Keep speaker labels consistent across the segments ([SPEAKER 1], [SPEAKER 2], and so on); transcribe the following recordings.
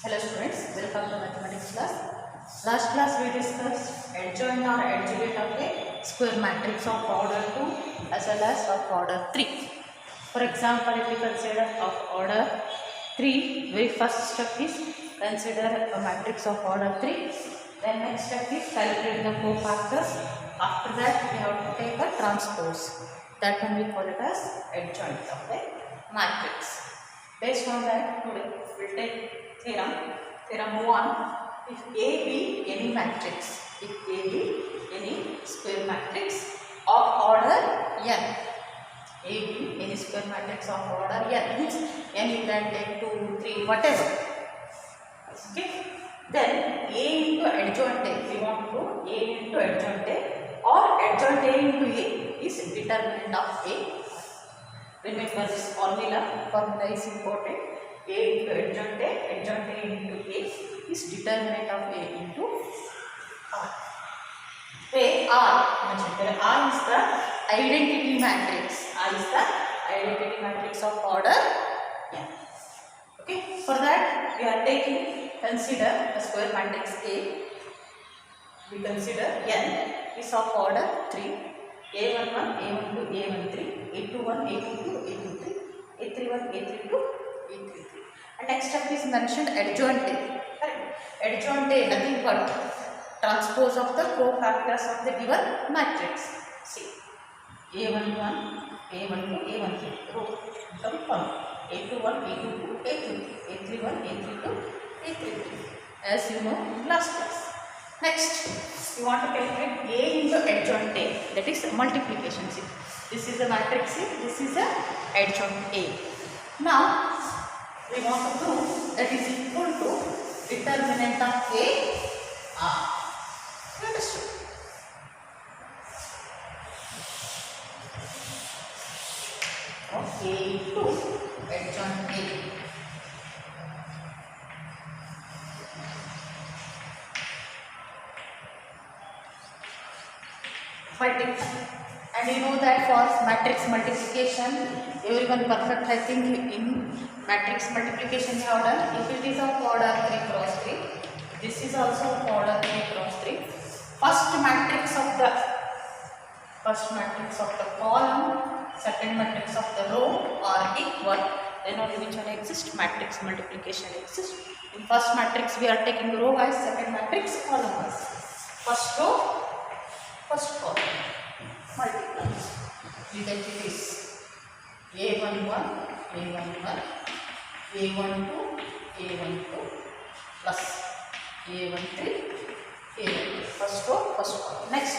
[SPEAKER 1] Hello students, welcome to mathematics class. Last class we discussed adjoint or adjuvant of a square matrix of order 2 as well as of order 3. For example, if we consider of order 3, very first step is consider a matrix of order 3. Then next step is calculate the cofactors. After that we have to take a transpose. That one we call it as adjoint of a matrix. Based on that, today we will take theorem 1. If A be any matrix, if A be any square matrix of order n, A be any square matrix of order n, means n you can take 2, 3, whatever. Okay. Then A into adjoint A, we want to A into adjoint A or adjoint A into A is determinant of A. Remember this formula is important. A into adjoint A into A is determinant of A into R. Where R is the identity matrix. R is the identity matrix of order n. Okay, for that we are consider the square matrix A. We consider n is of order 3. A11, A12, A13, A21, A22, A23, A31, A32, A33. And next step is mentioned adjoint A. Correct? Adjoint A nothing but transpose of the cofactors of the given matrix. See, A11, A12, A13, row become column. A21, A22, A23, A31, A32, A33. As you know, last class. Next, you want to calculate A into adjoint A, that is multiplication. See, this is a matrix C, this is a adjoint A. Now, we want to prove that is equal to determinant of A R. Understood? Of A into adjoint A. And you know that for matrix multiplication, everyone perfect, I think in matrix multiplication you have done. If it is of order 3 cross 3, this is also of order 3 cross 3. First matrix of the column, second matrix of the row are equal, then only which one exists? Matrix multiplication exists. In first matrix we are taking row wise, second matrix column wise. First row, first column, multiply. We get this A11, A11, A12, A12 plus A13, A13. First row, first column. Next,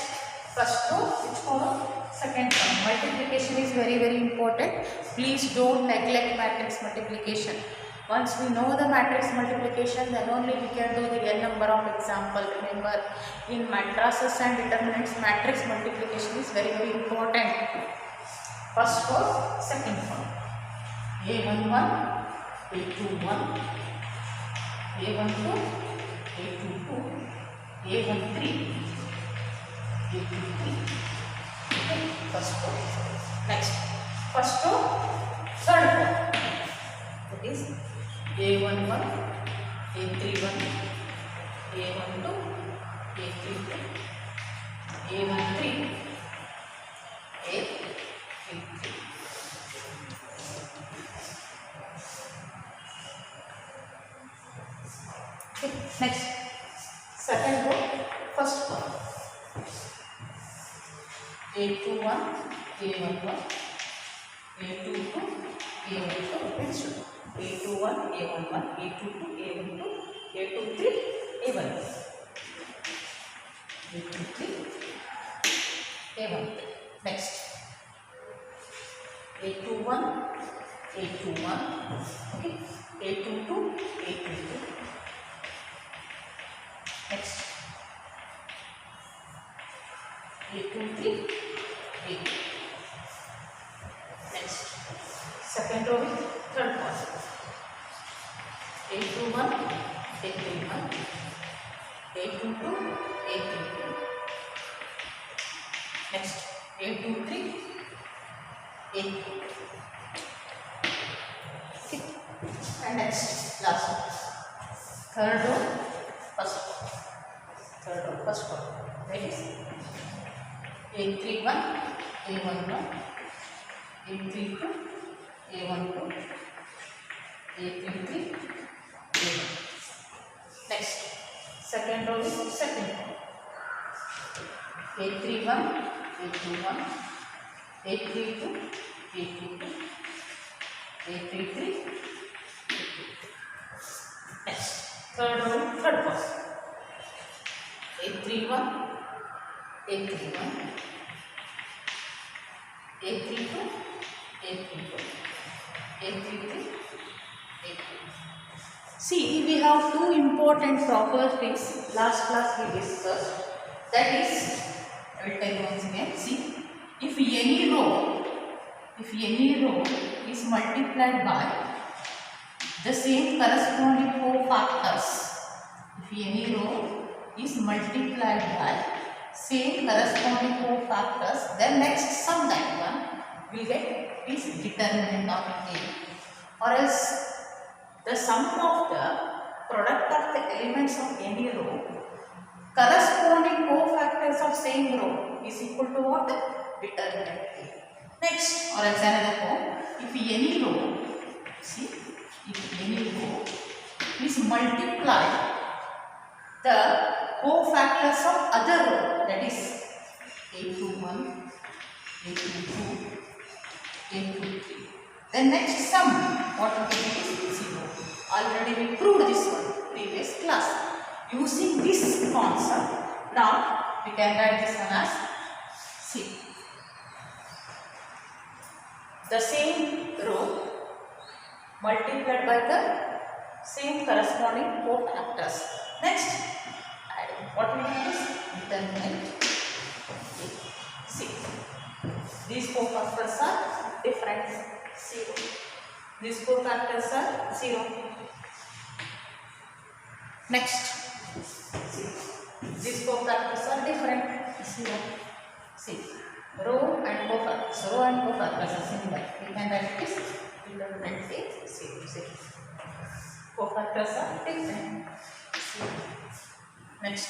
[SPEAKER 1] first row, which column? Second column. Multiplication is very, very important. Please don't neglect matrix multiplication. Once we know the matrix multiplication, then only we can do the n number of example. Remember, in matrices and determinants, matrix multiplication is very, very important. First row, second column. A11, A21, A12, A22, A13, A23. Okay, first row. Next, first row, third row. That is A11, A31, A12, A32, A13, A33. Okay. Next, second row, first column. A21, A11, A22, A12, etc. A21, A11, A22, A12, A23, A11. A23, A11. Next, A21, A21, okay. A22, A22. Next, A23, A2. Next, second row with third column. A21, A31, A22, A32. Next, A23, A2. Okay. And next, last one. third row, first row, third row, first row. That is A31, A11, A32, A12, A33, A1. Next, second row is second row. A31, A21, A32, A22, A33, A32. Next, third row, third row. A31, A31, A32, A32, A33, A33. See, we have two important properties last class we discussed. That is, I will tell you once again. See, if any row is multiplied by the same corresponding cofactors, if any row is multiplied by same corresponding cofactors, then next sum that one will get is determinant of A, or else the sum of the product of the elements of any row corresponding cofactors of same row is equal to what? Determinant A. Next, or else another form, if any row, see, if any row is multiplied the cofactors of other row, that is A21, A22, A23. Then next sum, what we get is 0. Already we proved this one previous class. Using this concept, now we can write this one as C. The same row multiplied by the same corresponding cofactors. Next, what we do is determinant A, C. These cofactors are different, 0. These cofactors are 0. Next, see, these cofactors are different, 0. See, row and cofactors are similar. We can write this determinant A, 0, 0. Cofactors are different, 0. Next,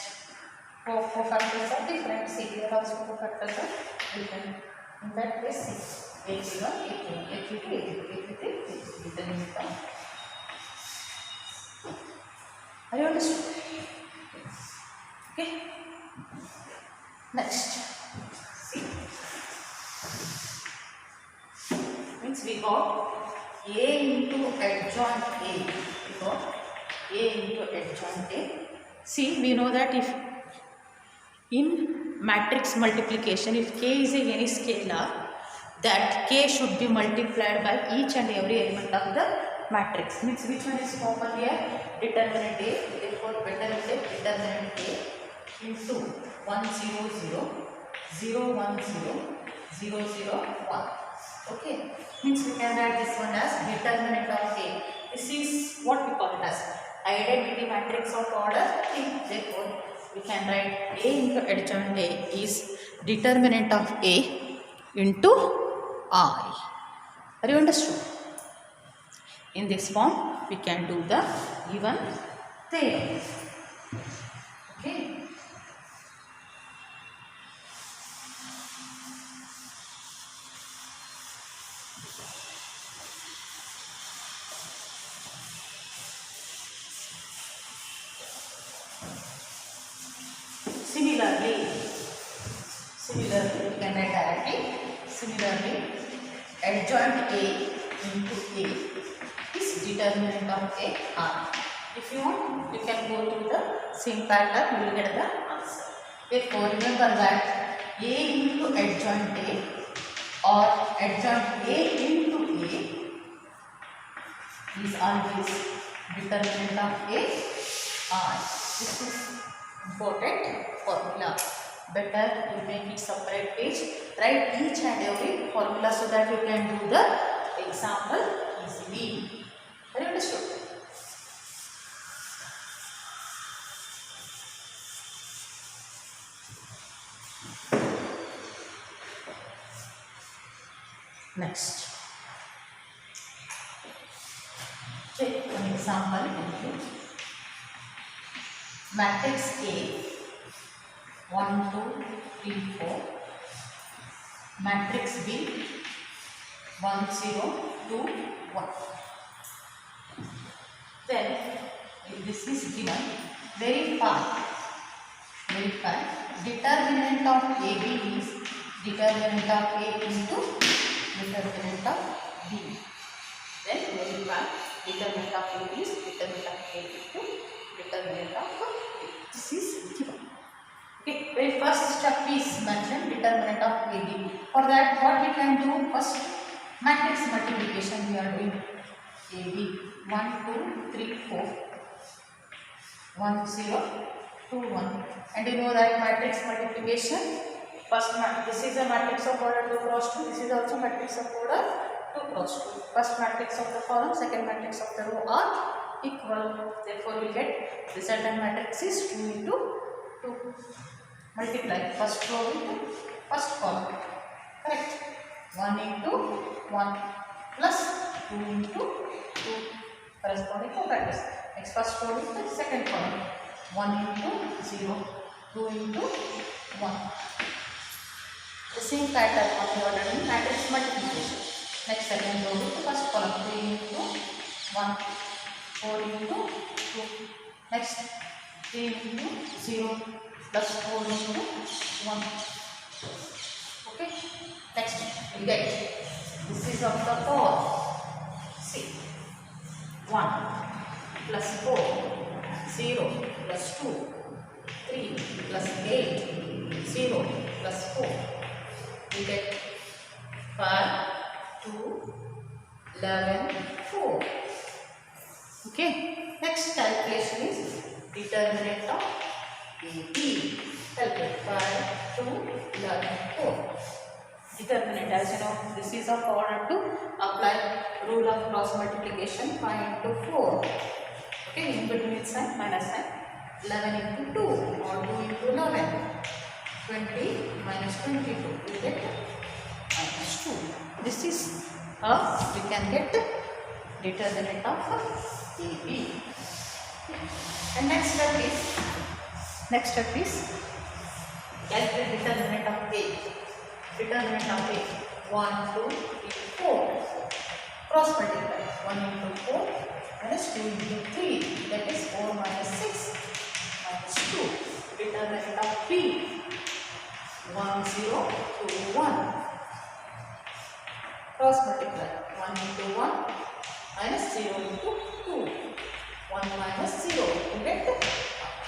[SPEAKER 1] cofactors are different. See, here also cofactors are different. In that case, see, A01, A2, A32, A33, A33, determinant of. Are you understood? Okay. Next, see, means we got A into adjoint A. We got A into adjoint A. See, we know that if in matrix multiplication, if K is any scalar, that K should be multiplied by each and every element of the matrix. Means which one is common here? Determinant A. Therefore, better we take determinant A into 1 0 0 0 1 0 0 0 1. Okay. Means we can write this one as determinant of A. This is what we call it as identity matrix of order 3. Therefore, we can write A into adjoint A is determinant of A into I. Are you understood? In this form, we can do the given theorem. Okay. Similarly, we can write directly. Similarly, adjoint A into A is determinant of A R. If you want, you can go through the same pattern, you will get the answer. Therefore, remember that A into adjoint A or adjoint A into A is always determinant of A R. This is important formula. Better you make it separate page. Write each and every formula so that you can do the example easily. Are you understood? Next, take an example. matrix A 1 2 3 4, matrix B 1 0 2 1. Then if this is given, verify determinant of AB is determinant of A into determinant of B. Then verify determinant of A is determinant of A into determinant of B. This is given. Okay, very first step is mentioned determinant of AB. For that, what we can do? First, matrix multiplication we are doing. AB 1 2 3 4 1 0 2 1, and you know that matrix multiplication. First, this is a matrix of order 2 cross 2. This is also matrix of order 2 cross 2. First matrix of the column, second matrix of the row are equal. Therefore, we get resultant matrix is 2 into 2. Multiply first row into first column. Correct. 1 into 1 plus 2 into 2 corresponding to brackets. Next first row into second column. 1 into 0, 2 into 1. The same pattern of the order in matrix multiplication. Next second row into first column. 3 into 1, 4 into 2. Next 3 into 0 plus 4 into 1. Okay. Next we get this is of the power. See, 1 plus 4, 0 plus 2, 3 plus 8, 0 plus 4. We get 5, 2, 11, 4. Okay. Next calculation is determinant of AB. Calculate 5, 2, 11, 4. Determinant, as you know, this is of order to apply rule of cross multiplication. 5 into 4. Okay, in between sign minus sign. 11 into 2 or 2 into 11. 20 minus 22. We get minus 2. This is how we can get determinant of AB. And next step is calculate determinant of A. Determinant of A 1 2 3 4. Cross multiply 1 into 4 minus 2 into 3, that is 4 minus 6 minus 2. Determinant of B 1 0 2 1. Cross multiply 1 into 1 minus 0 into 2. 1 minus 0, you get the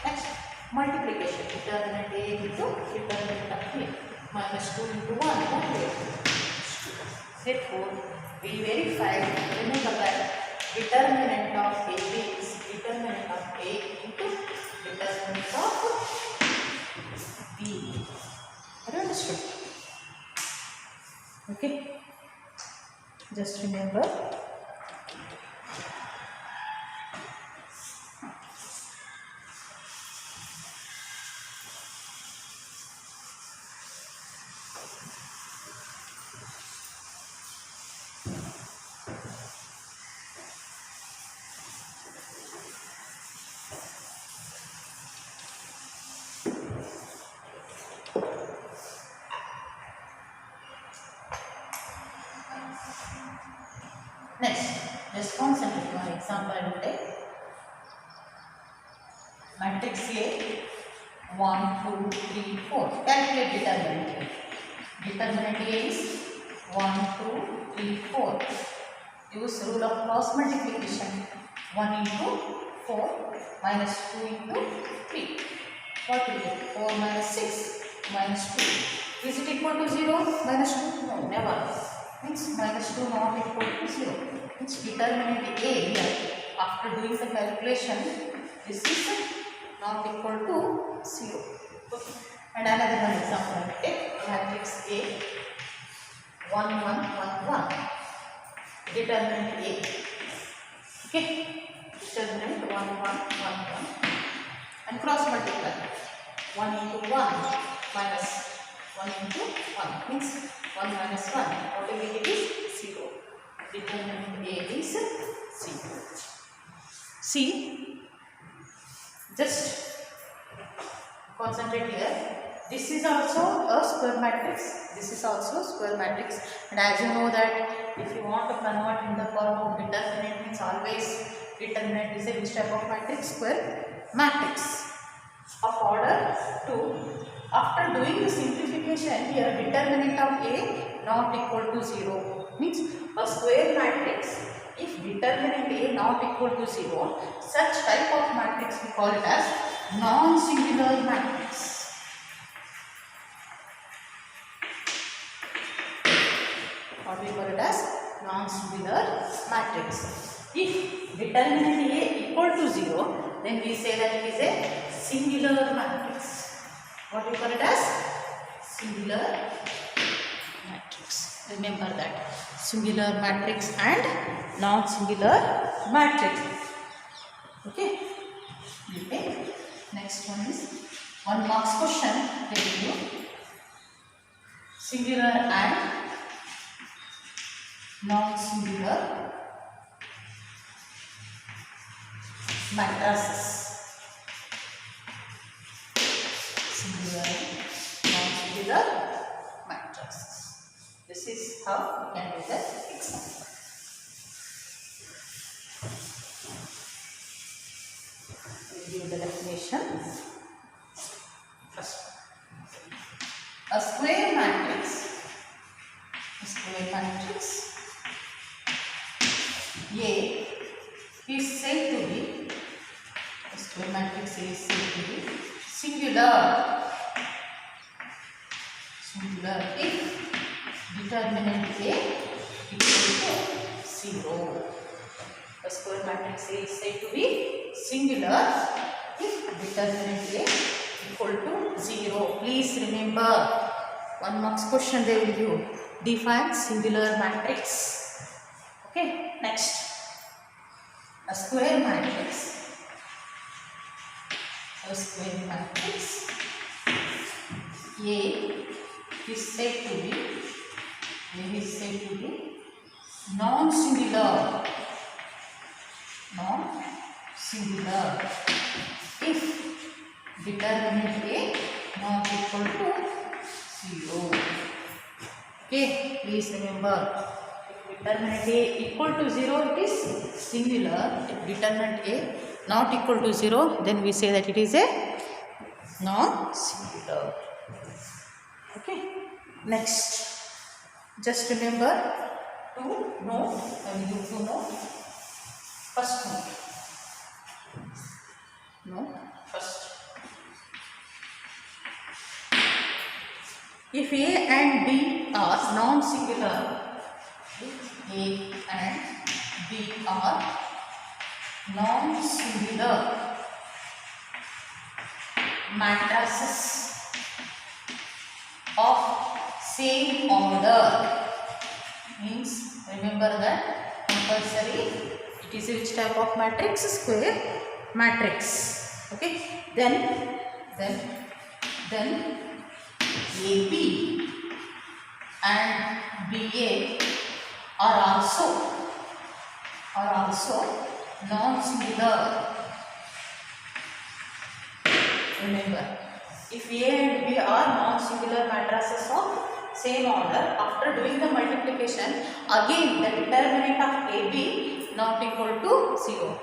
[SPEAKER 1] next multiplication. Determinant A into determinant of B minus 2 into 1. Therefore, we verified, remember that determinant of AB is determinant of A into determinant of B. Have you understood? Okay. Just remember. Next, just concentrate on example I will take. Matrix A 1 2 3 4. Calculate determinant. Determinant A is 1 2 3 4. Use rule of cross multiplication. 1 into 4 minus 2 into 3. What will get? 4 minus 6 minus 2. Is it equal to 0? Minus 2? No, never. Means minus 2 not equal to 0. Means determinant A here, after doing the calculation, this is not equal to 0. Okay. And another one example I will take. Matrix A 1 1 1 1. Determinant A. Okay. Determinant 1 1 1 1. And cross multiply. 1 into 1 minus 1 into 1 means 1 minus 1. What will we get is 0. Determinant A is 0. See, just Concentrate here. This is also a square matrix. This is also square matrix. And as you know that if you want to convert in the form of determinant, means always determinant is a which type of matrix? Square matrix of order 2. After doing the simplification here, determinant of A not equal to 0 means a square matrix. If determinant A not equal to 0, such type of matrix we call it as non-singular matrix. What we call it as non-singular matrix. If determinant A equal to 0, then we say that it is a singular matrix. What we call it as singular matrix. Remember that singular matrix and non-singular matrix. Okay. Next one is 1 marks question. They will do singular and non-singular matrices. Singular and non-singular matrices. This is how we can do the example. We give the definition. First, a square matrix. A square matrix A is said to be, a square matrix A is said to be singular. Singular if determinant A equal to 0. A square matrix A is said to be singular if determinant A equal to 0. Please remember, 1 marks question they will give. Define singular matrix. Okay, next. A square matrix. A square matrix A is said to be non-singular. Non-singular if determinant A not equal to 0. Okay, please remember, if determinant A equal to 0, it is singular. If determinant A not equal to 0, then we say that it is a non-singular. Okay, next, just remember to note, I will give to note. First note. First. If A and B are non-singular, if A and B are non-singular matrices of same order, means remember that compulsory it is which type of matrix? Square matrix. Okay, then AB and BA are also non-singular. Remember, if A and B are non-singular matrices of same order, after doing the multiplication, again the determinant of AB not equal to 0.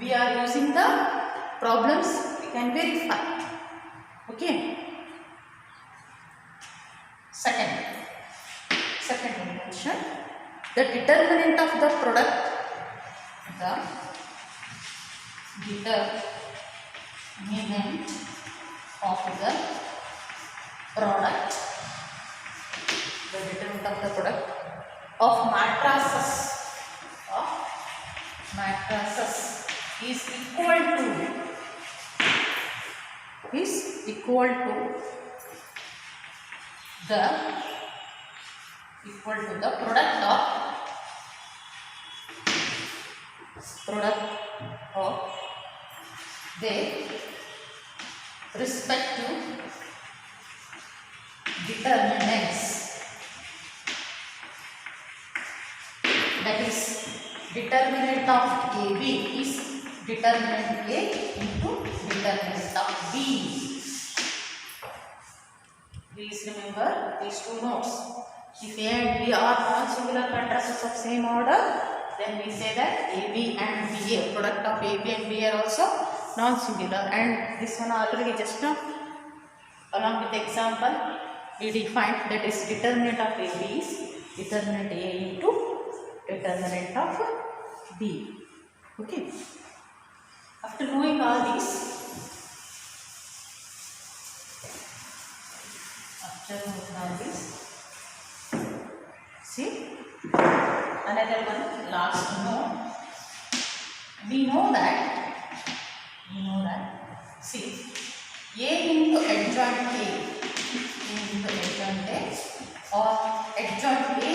[SPEAKER 1] We are using the problems, we can verify. Okay. Second dimension, the determinant of the product, of matrices is equal to the product of their respective determinants. That is, determinant of AB is determinant A into determinant of B. Please remember these two notes. If A and B are non-singular matrices of same order, then we say that AB and BA, product of AB and BA are also non-singular. And this one already just now, along with the example, we defined that is determinant of AB is determinant A into determinant of B. Okay. After knowing all these, see another one, last note. We know that see A into adjoint A or adjoint A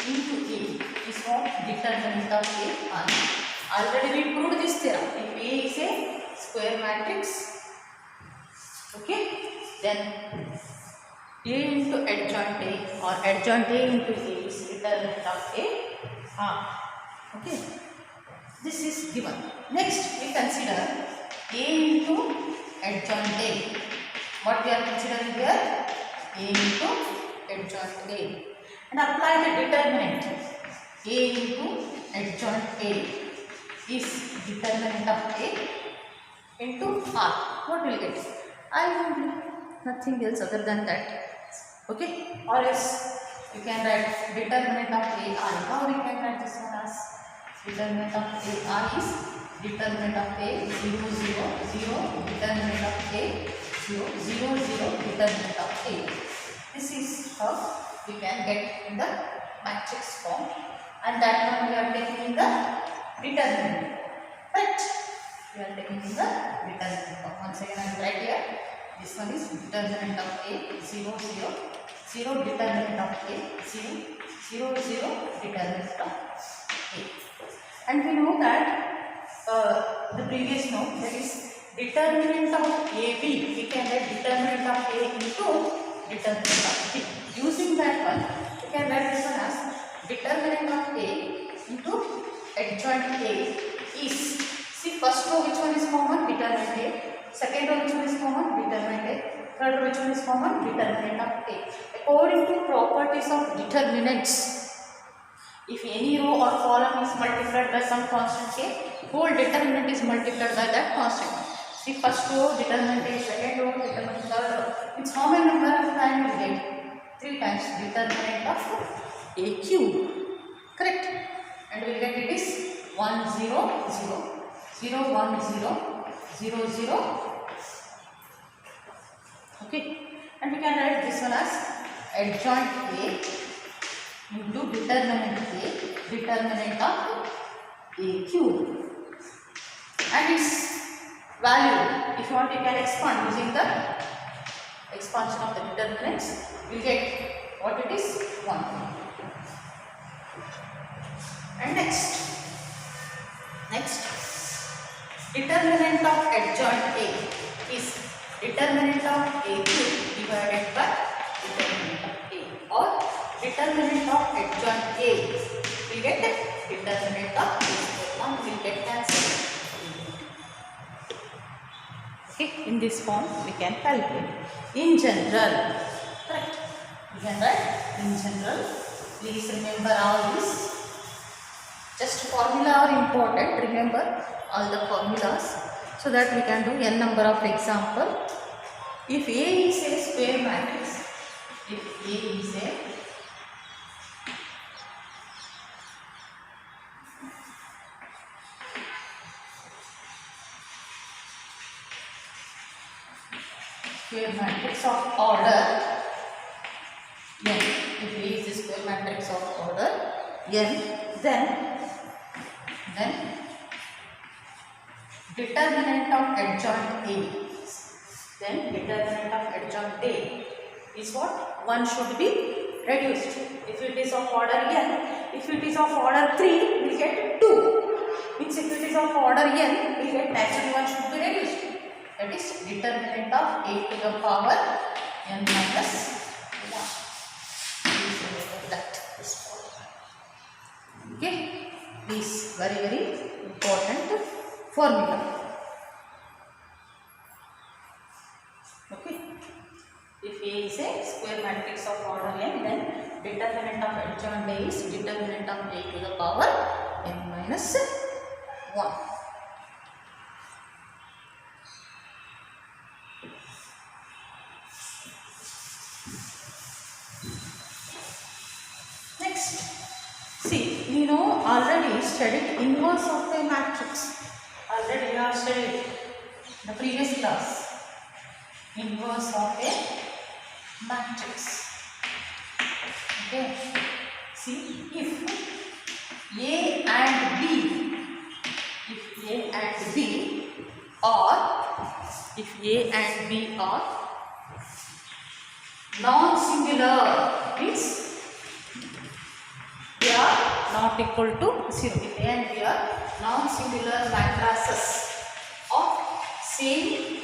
[SPEAKER 1] into A is what determinant of A. Already we proved this theorem. If A is a square matrix, okay, then A into adjoint A or adjoint A into A is determinant of A. Okay, this is given. Next we consider A into adjoint A. What we are considering here? A into adjoint A, and apply the determinant. A into adjoint A is determinant of A into R. What will get? I will do nothing else other than that. Okay, or else you can write determinant of A R. How we can write this one as determinant of A R is determinant of A 0 0 0 determinant of A 0 0 0 determinant of A. This is how we can get in the matrix form, and that one we are taking in the determinant. Right? We are taking in the determinant form. Once again I will write here. This one is determinant of A 0 0 0 determinant of A 0 0 0 determinant of A. And we know that the previous note, that is determinant of AB, we can write determinant of A into determinant of B. Using that one, we can write this one as determinant of A into adjoint A is, see first row which one is common? Determinant A. Second row which one is common? Determinant A. Third row which one is common? Determinant of A. According to properties of determinants, if any row or column is multiplied by some constant K, whole determinant is multiplied by that constant. See first row determinant A, second row determinant, third row. It's how many number of times we get? 3 times determinant of A cube. Correct? And we will get it is 1 0 0 0 1 0 0 0. Okay, and we can write this one as adjoint A into determinant A, determinant of A cube, and its value, if you want you can expand using the expansion of the determinants, you will get what it is, 1. And next determinant of adjoint A is determinant of A cube divided by determinant of A, or determinant of adjoint A, we get determinant of A square. One will get cancelled. Okay, in this form we can calculate. In general, correct? We can write in general. Please remember all this. Just formula are important. Remember all the formulas so that we can do n number of example. If A is a square matrix, if A is a square matrix of order n, if A is a square matrix of order n, then determinant of adjoint A, then determinant of adjoint A is what? 1 should be reduced. If it is of order n, if it is of order 3, we will get 2. Means if it is of order n, we will get naturally 1 should be reduced. That is determinant of A to the power n minus 1. Please remember that. Okay, this very important formula. Okay, if A is a square matrix of order n, then determinant of adjoint A is determinant of A to the power n minus 1. Next, see, we know already studied inverse of a matrix. Already we have studied in the previous class. Inverse of a matrix. Okay. See, if A and B, are non-singular, means they are not equal to 0. If A and B are non-singular matrices of same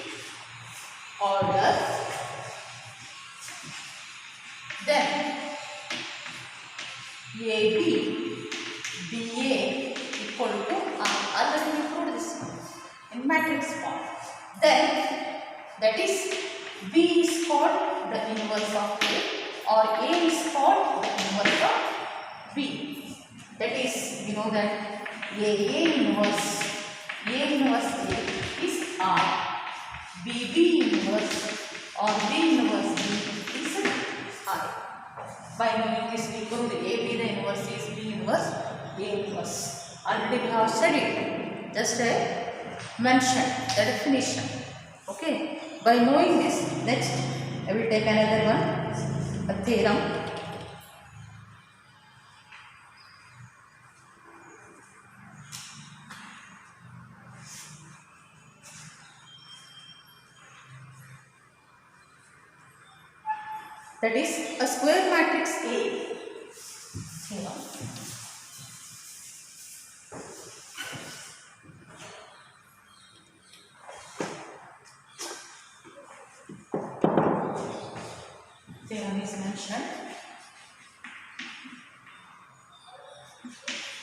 [SPEAKER 1] order, then AB, BA equal to already we proved this in matrix form. Then that is B is called the inverse of A, or A is called the inverse of B. That is, we know that A inverse A is R, B inverse or B inverse B is I. By knowing this, we proved A, B the inverse is B inverse A inverse. Already we have studied, just mentioned the definition. Okay. By knowing this, next I will take another one, a theorem. That is a square matrix A. Theorem. Theorem is mentioned.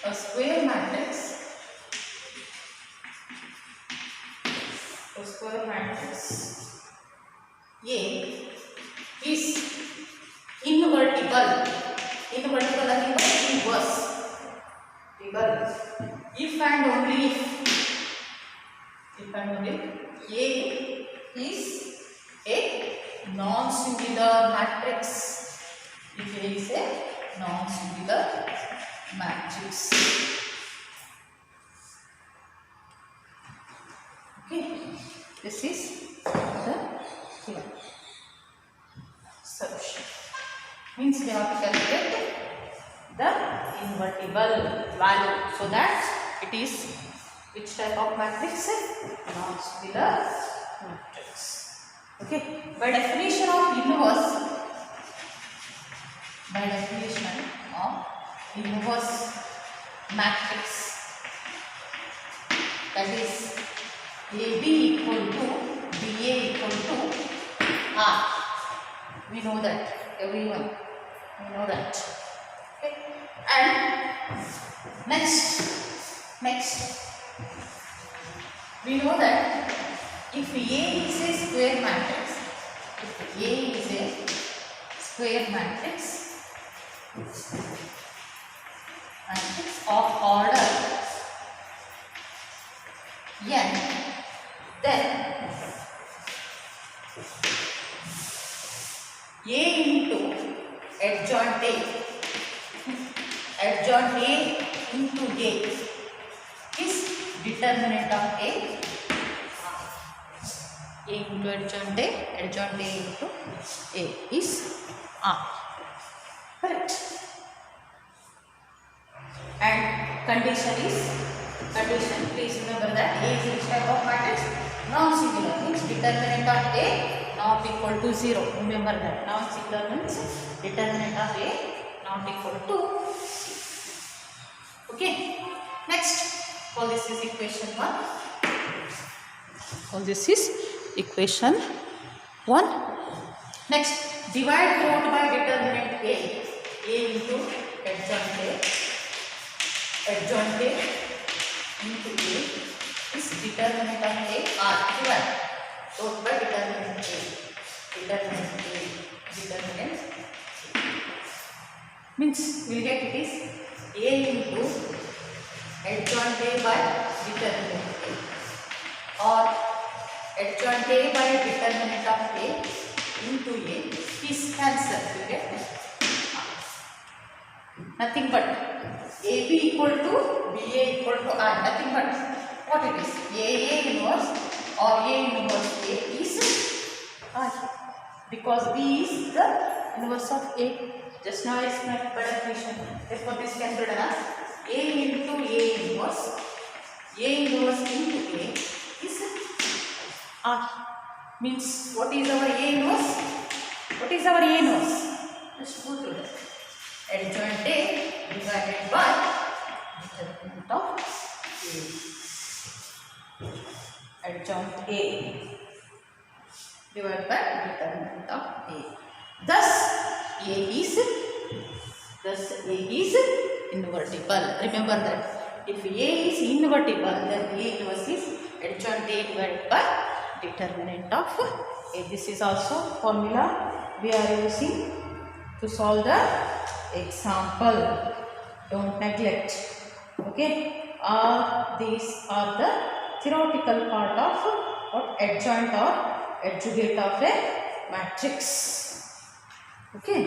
[SPEAKER 1] A square matrix A is invertible. Invertible again, inverse. If and only if A is a non-singular matrix. If A is a non-singular matrix. Okay, this is the theorem. Solution means we have to calculate the invertible value, so that it is which type of matrix? Non-singular matrix. Okay, by definition of inverse matrix, that is AB equal to BA equal to R. We know that, everyone, we know that. Okay. And next, we know that if A is a square matrix, of order n, then A into adjoint A into A is determinant of A. A into adjoint A into A is R. Correct. And condition, please remember that A is which type of matrix? Non-singular, means determinant of A not equal to 0. Remember that. Non-singular means determinant of A not equal to 0. Okay. Next, all this is equation 1. Next, divide both by determinant A into adjoint A into A is determinant of A R. Divide both by determinant A. determinant means we will get it is A into adjoint A by determinant A, or adjoint A by determinant of A into A is cancelled. You get nothing but AB equal to BA equal to R. Nothing but what it is? AA inverse or A inverse A is R, because B is the inverse of A. Just now I explained by definition. Therefore, this can be done as A into A inverse. A inverse into A is R. Means what is our A inverse? What is our A inverse? Let's go through that. Adjoint A divided by determinant of A. Adjoint A divided by determinant of A. Thus A is invertible. Remember that. If A is invertible, then A inverse is adjoint A divided by determinant of A. This is also formula we are using to solve the example. Don't neglect. Okay. These are the theoretical part of what adjoint or adjugate of a matrix. Okay.